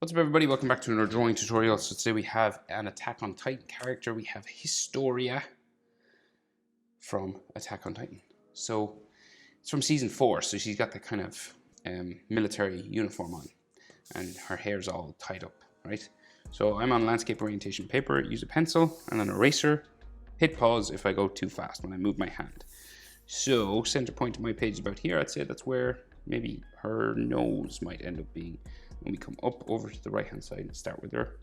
What's up, everybody? Welcome back to another drawing tutorial. So today we have an Attack on Titan character. We have Historia from Attack on Titan. So it's from season 4, so she's got the kind of military uniform on and her hair's all tied up, right? So I'm on landscape orientation paper, use a pencil and an eraser, hit pause if I go too fast when I move my hand. So center point of my page is about here. I'd say that's where maybe her nose might end up being. When we come up over to the right hand side and start with her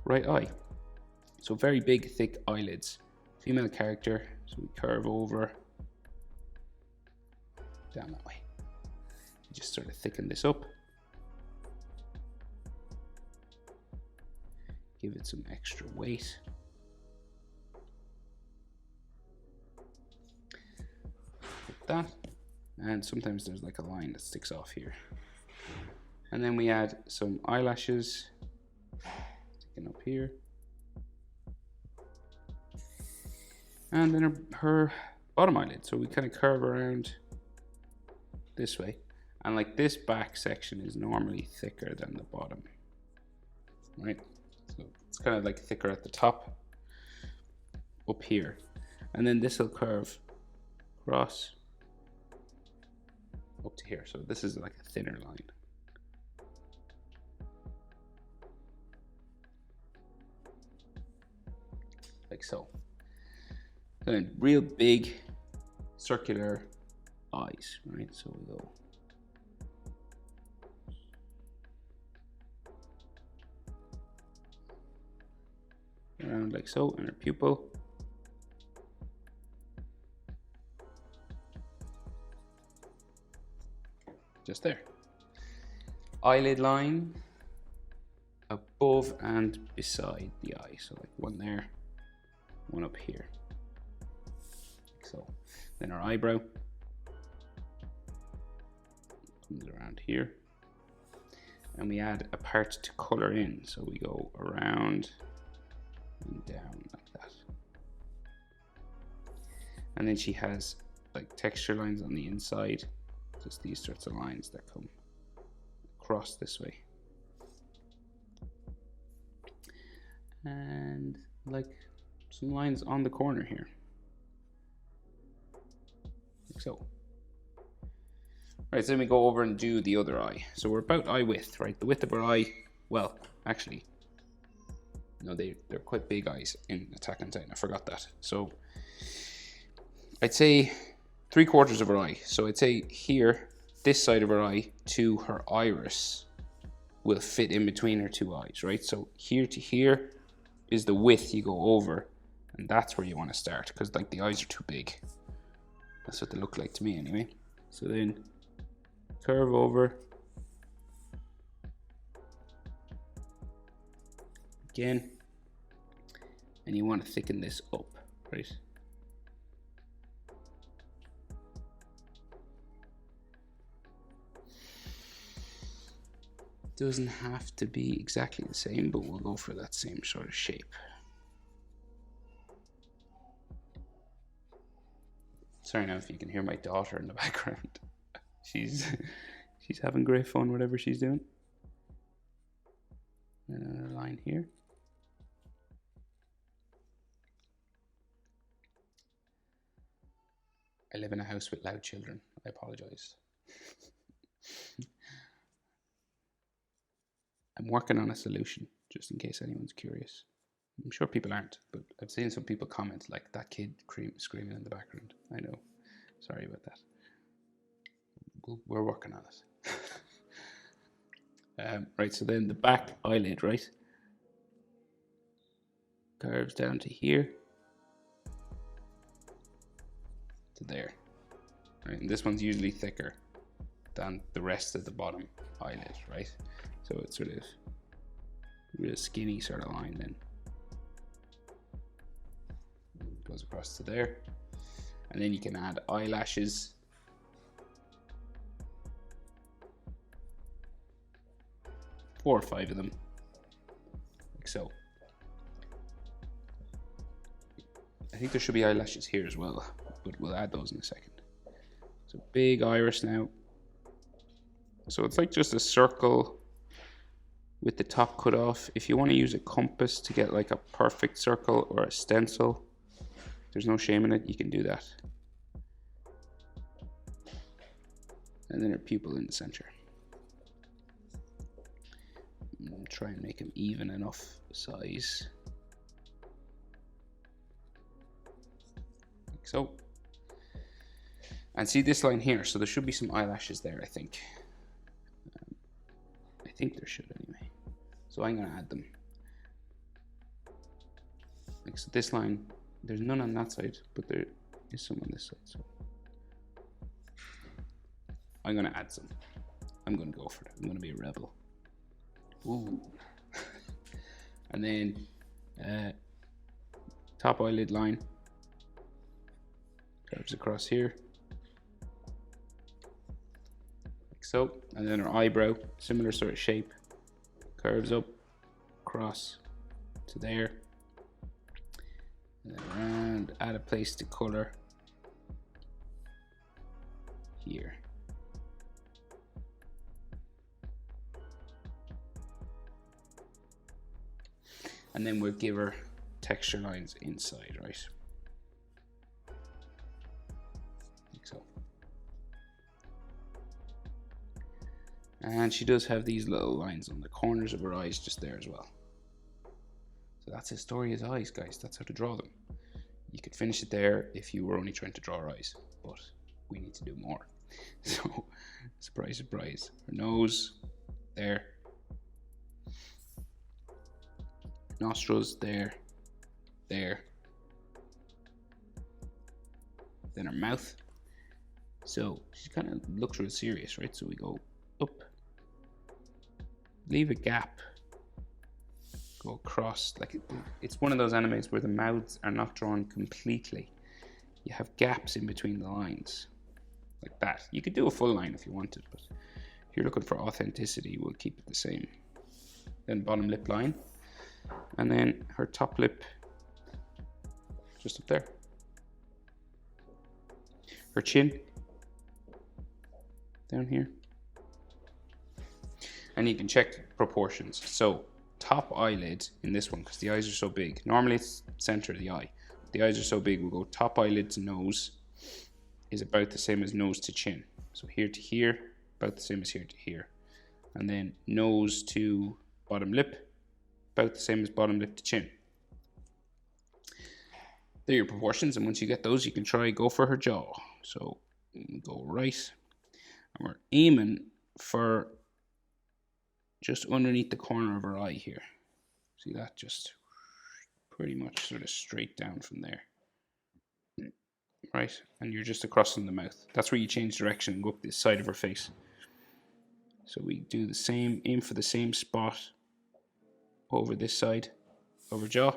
right eye. So very big, thick eyelids. Female character, so we curve over down that way. Just sort of thicken this up. Give it some extra weight. Like that. And sometimes there's like a line that sticks off here. And then we add some eyelashes, sticking up here. And then her bottom eyelid. So we kind of curve around this way. And like this back section is normally thicker than the bottom, right? So it's kind of like thicker at the top, up here. And then this will curve across up to here. So this is like a thinner line. Like so. Then real big circular eyes, right? So we go around like so, and her pupil. Just there. Eyelid line above and beside the eye. So like one there, one up here, like so. Then our eyebrow comes around here, and we add a part to color in. So we go around and down like that. And then she has like texture lines on the inside, just these sorts of lines that come across this way. And like some lines on the corner here, like so. Right, so then we go over and do the other eye. So we're about eye width, right? The width of our eye, well, actually, no, they're quite big eyes in Attack on Titan. I forgot that. So I'd say 3/4 of her eye. So I'd say here, this side of her eye to her iris will fit in between her two eyes, right? So here to here is the width you go over. And that's where you want to start, because like the eyes are too big. That's what they look like to me anyway. So then curve over. Again. And you want to thicken this up, right? Doesn't have to be exactly the same, but we'll go for that same sort of shape. Sorry now if you can hear my daughter in the background. She's having great fun, whatever she's doing. And another line here. I live in a house with loud children. I apologize. I'm working on a solution, just in case anyone's curious. I'm sure people aren't, but I've seen some people comment like, that kid screaming in the background. I know. Sorry about that. We're working on it. Right, so then the back eyelid, right? Curves down to here. To there. Right, and this one's usually thicker than the rest of the bottom eyelid, right? So it's sort of real skinny sort of line then. Goes across to there. And then you can add eyelashes. Four or 5 of them, like so. I think there should be eyelashes here as well, but we'll add those in a second. So big iris now. So it's like just a circle with the top cut off. If you want to use a compass to get like a perfect circle or a stencil, there's no shame in it, you can do that. And then her pupil in the center. Try and make them even enough size. Like so. And see this line here, so there should be some eyelashes there, I think. I think there should anyway. So I'm gonna add them. Like so this line, there's none on that side, but there is some on this side, so. I'm gonna add some. I'm gonna go for it. I'm gonna be a rebel. Ooh. And then top eyelid line curves across here, like so. And then her eyebrow, similar sort of shape, curves up, across to there, and then around. Add a place to color here. And then we'll give her texture lines inside, right? Like so. And she does have these little lines on the corners of her eyes just there as well. So that's Historia's eyes, guys. That's how to draw them. You could finish it there if you were only trying to draw her eyes, but we need to do more. So, surprise, surprise. Her nose, there. Nostrils, there, there. Then her mouth. So she kind of looks real serious, right? So we go up, leave a gap, go across. Like it's one of those animes where the mouths are not drawn completely. You have gaps in between the lines, like that. You could do a full line if you wanted, but if you're looking for authenticity, we'll keep it the same. Then bottom lip line. And then her top lip just up there. Her chin down here. And you can check proportions. So top eyelid in this one, because the eyes are so big. Normally it's center of the eye. The eyes are so big, we'll go top eyelid to nose is about the same as nose to chin. So here to here, about the same as here to here. And then nose to bottom lip, about the same as bottom lip to chin. They're your proportions, and once you get those, you can go for her jaw. So go right, and we're aiming for just underneath the corner of her eye here. See that? Just pretty much sort of straight down from there. Right, and you're just across from the mouth. That's where you change direction and go up this side of her face. So we do the same, aim for the same spot over this side of her jaw,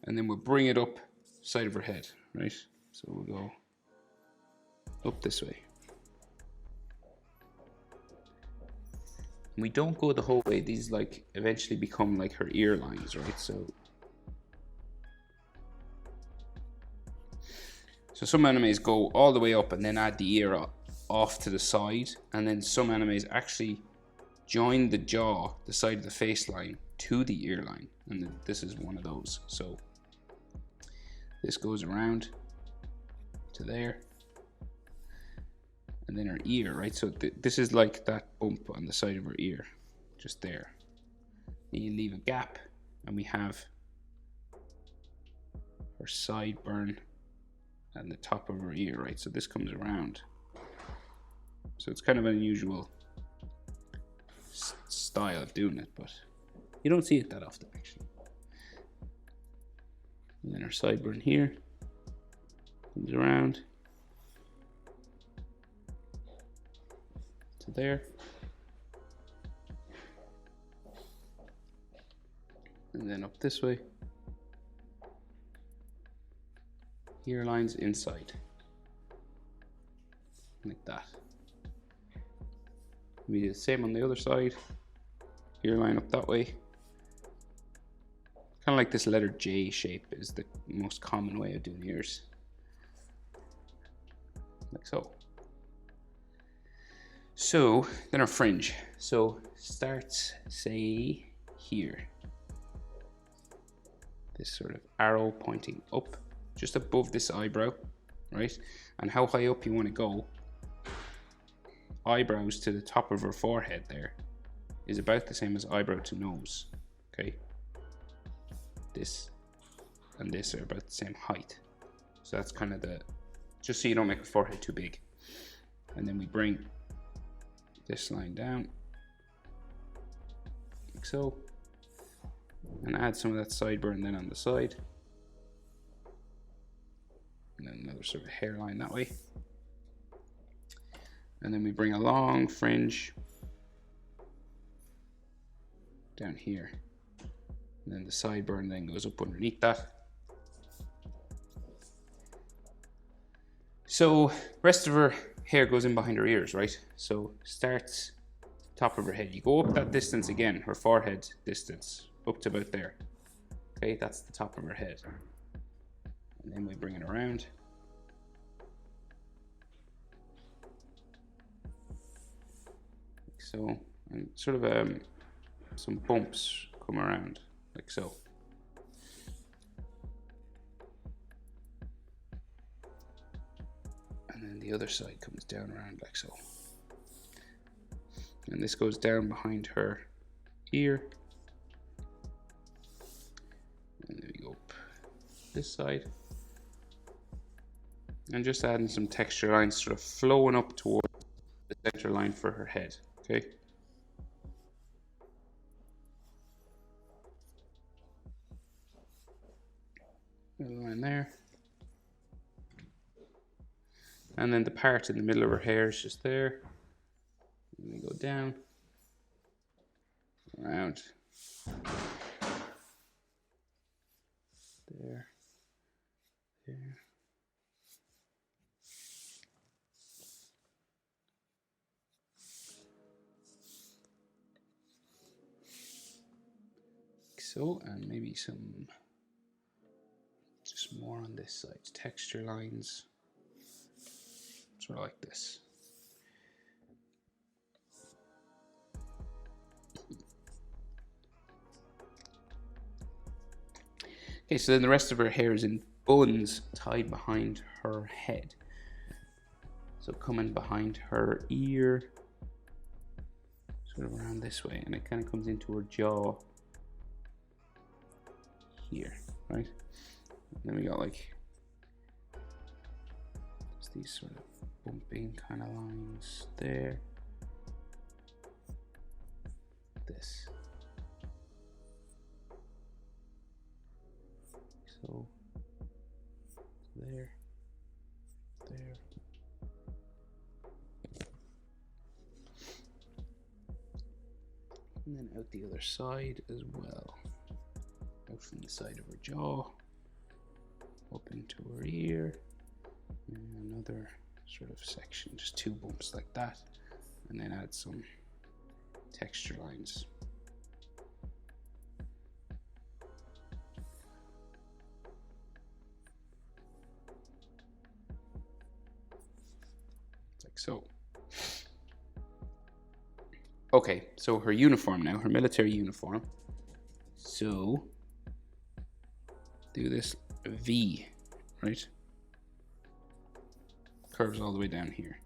and then we'll bring it up side of her head, right? So we'll go up this way. And we don't go the whole way. These like eventually become like her ear lines, right? So some animes go all the way up and then add the ear off to the side, and then some animes actually join the jaw, the side of the face line, to the ear line, and this is one of those. So this goes around to there, and then her ear, right? So this is like that bump on the side of her ear, just there. Then you leave a gap, and we have her sideburn and the top of her ear, right? So this comes around. So it's kind of an unusual style of doing it, but you don't see it that often actually. And then our sideburn here comes around to there, and then up this way. Ear lines inside, like that. We do the same on the other side. Ear line up that way. Kind of like this letter J shape is the most common way of doing ears. Like so. So then our fringe. So starts, say, here. This sort of arrow pointing up, just above this eyebrow, right? And how high up you want to go, eyebrows to the top of her forehead there, is about the same as eyebrow to nose, okay? This and this are about the same height. So that's kind of the, just so you don't make a forehead too big. And then we bring this line down, like so, and add some of that sideburn then on the side. And then another sort of hairline that way. And then we bring a long fringe down here. And then the sideburn then goes up underneath that. So rest of her hair goes in behind her ears, right? So starts top of her head. You go up that distance again, her forehead distance, up to about there. Okay, that's the top of her head. And then we bring it around. Like so, and sort of some bumps come around, like so. And then the other side comes down around like so. And this goes down behind her ear. And then we go up this side. And just adding some texture lines sort of flowing up towards the center line for her head, okay? Little line there. And then the part in the middle of her hair is just there. And we go down, around, there, there. Like so, and maybe some, just more on this side, texture lines, sort of like this. Okay, so then the rest of her hair is in buns tied behind her head. So coming behind her ear, sort of around this way, and it kind of comes into her jaw here, right? And then we got like just these sort of bumping kind of lines there. This. So there, there. And then out the other side as well. Out from the side of her jaw, up into her ear, and another sort of section, just two bumps like that, and then add some texture lines. Like so. Okay, so her uniform now, her military uniform. So do this V, right? Curves all the way down here.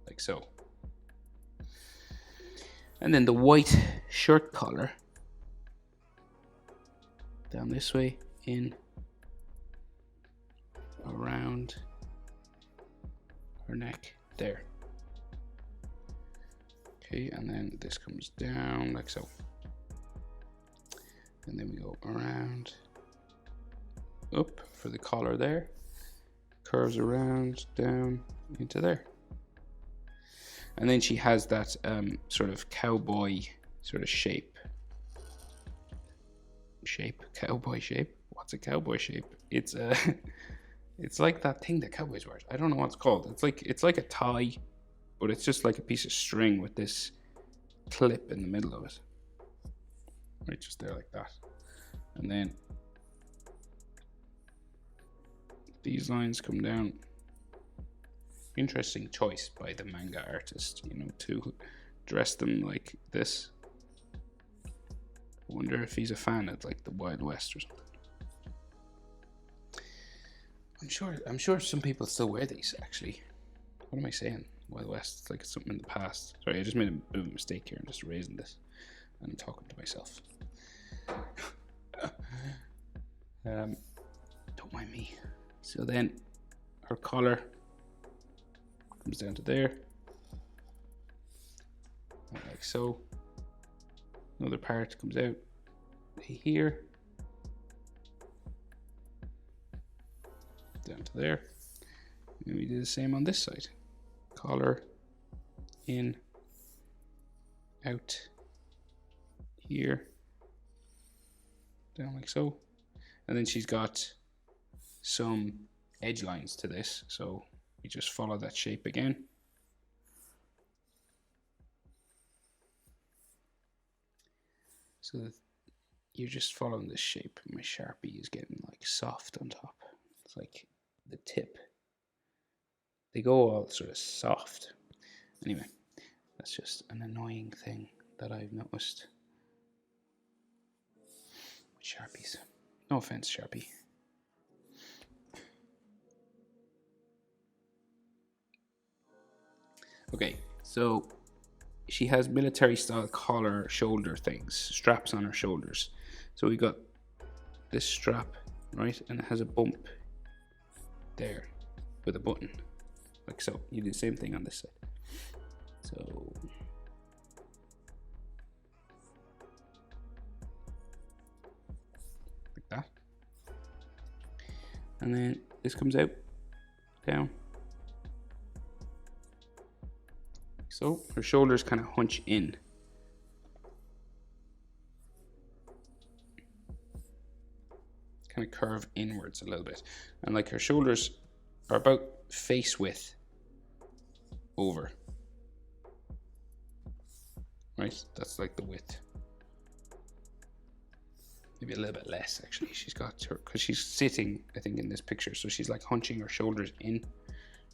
Like so. And then the white shirt collar down this way, in, around her neck, there. Okay, and then this comes down like so. And then we go around, up for the collar there, curves around, down into there. And then she has that sort of cowboy sort of shape. Cowboy shape? What's a cowboy shape? It's it's like that thing that cowboys wear. I don't know what it's called. It's like a tie, but it's just like a piece of string with this clip in the middle of it. Right, just there like that. And then these lines come down. Interesting choice by the manga artist, you know, to dress them like this. I wonder if he's a fan of like the Wild West or something. I'm sure some people still wear these actually. What am I saying? Wild West, it's like it's something in the past. Sorry, I just made a bit of a mistake here. I'm just erasing this and I'm talking to myself. Don't mind me. So then her collar comes down to there, like so. Another part comes out here, down to there. And we do the same on this side. Collar in, out, here, down like so. And then she's got some edge lines to this, so we just follow that shape again. So that you're just following this shape. My Sharpie is getting like soft on top. It's like the tip. They go all sort of soft. Anyway, that's just an annoying thing that I've noticed with Sharpies. No offense, Sharpie. Okay, so she has military style collar shoulder things, straps on her shoulders. So we got this strap, right? And it has a bump there with a button, like so. You do the same thing on this side. So like that. And then this comes out, down. So her shoulders kind of hunch in. Kind of curve inwards a little bit. And like her shoulders are about face width over. Right? That's like the width. Maybe a little bit less actually. She's got her, because she's sitting, I think, in this picture. So she's like hunching her shoulders in.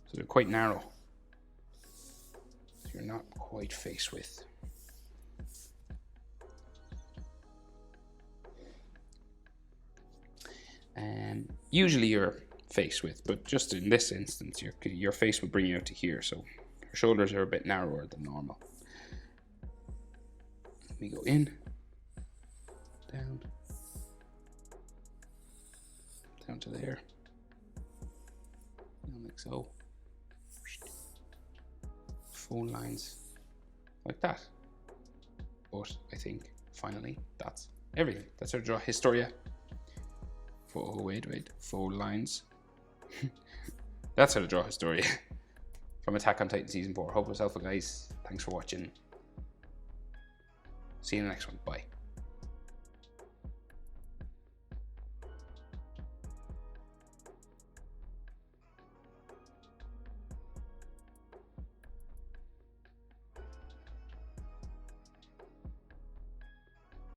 So they're quite narrow. You're not quite face width. Usually you're face width, but just in this instance, your face would bring you out to here, so her shoulders are a bit narrower than normal. We go in, down, down to there, and like so. Full lines like that. But I think finally that's everything. That's our draw. Historia. Oh wait, full lines. That's how to draw Historia from Attack on Titan Season 4. Hope it was helpful, guys. Thanks for watching. See you in the next one. Bye.